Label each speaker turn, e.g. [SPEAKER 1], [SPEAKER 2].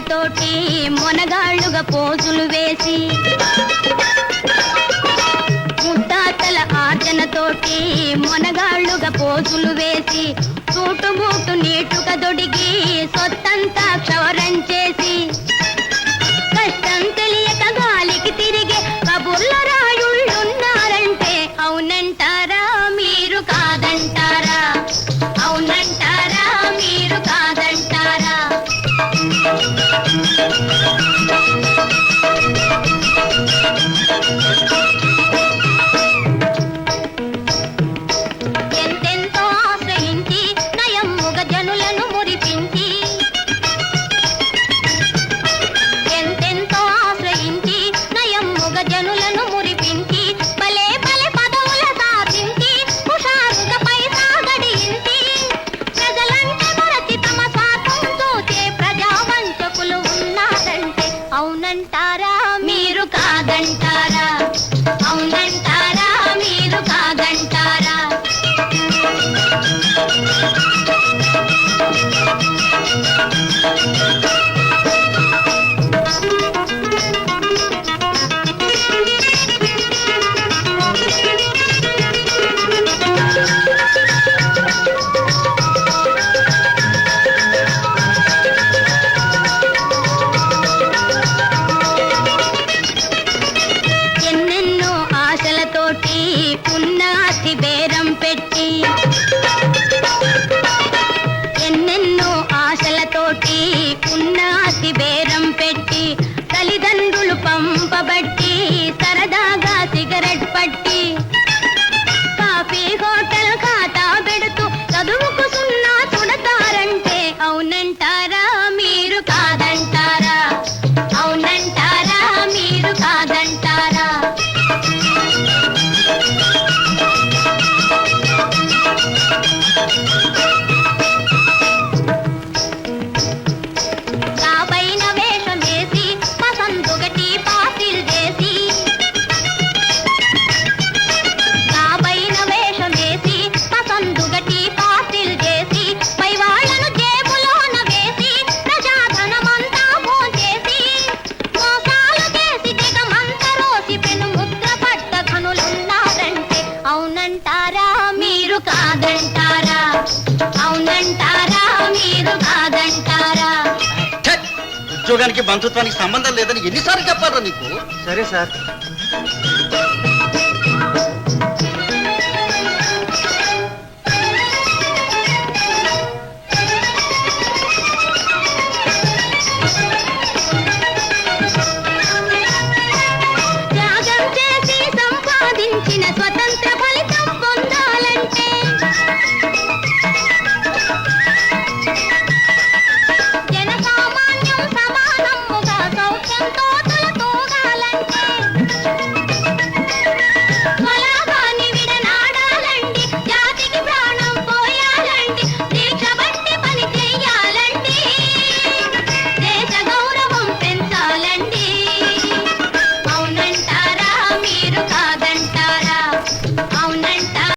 [SPEAKER 1] తోటి మొనగాళ్ళుగా పోజులు వేసి ముత్తాతల ఆర్జనతోటి మొనగాళ్ళుగా పోజులు వేసి చూటుబూటు నీటుగా దొడిగి సొత్తంతా క్షవరం చేసి కష్టం తెలియక గాలికి తిరిగే కబుర్ల రాయుళ్ళున్నారంటే అవునంటారా మీరు కాదంటారా? అవునంటారా మీరు కాదంటారా? ఎంతెంతో ఆశ్రయించి నయమ్ముగ జనులను మురిపించి ఎంతెంతో ఆశ్రయించి నయమ్ముగ జనులను మురిపించి భలే భలే పదవుల సాధించి హుషారుగా పైసా గడించి ప్రజలంటే మరచి తమ స్వార్థం చూచే ప్రజావంచకులు ఉన్నారంటే అవునంటారా మీరు కాదంటారా? అవునంటారా మీరు కాదంటారా? ఎన్నెన్నో ఆశలతోటి పున్నాసి బేరం పెట్టి ఎన్నెన్నో ఆశలతోటి పున్నాసి బేరం పెట్టి తల్లిదండ్రులు పంపబట్టి సరదాగా సిగరెట్ పట్టి కాఫీ హోటల్ ఖాతా పెడుతూ చదువుకు సున్నా చుడతారంటే అవునంటారా మీరు కాదంటారా? అవునంటారా మీరు కాదంటారా? కాబైన వేషం వేసి పసందుగటి పాసిల్ చేసి కాబైన వేషం వేసి పసందుగటి పాసిల్ చేసి పై వాళ్ళను జేబులోన వేసి ప్రజాధనమంతా భోంచేసి మోసాలు చేసి జగమంత రోసి పెను ముద్ర పడ్డ ఘనులున్నారంటే అవునంటారా మీరు కాదంటారా? అవునంటారా మీరు కాదంటారా?
[SPEAKER 2] ఉద్యోగానికి బంధుత్వానికి సంబంధం లేదని ఎన్నిసార్లు చెప్పారా నీకు?
[SPEAKER 3] సరే సార్.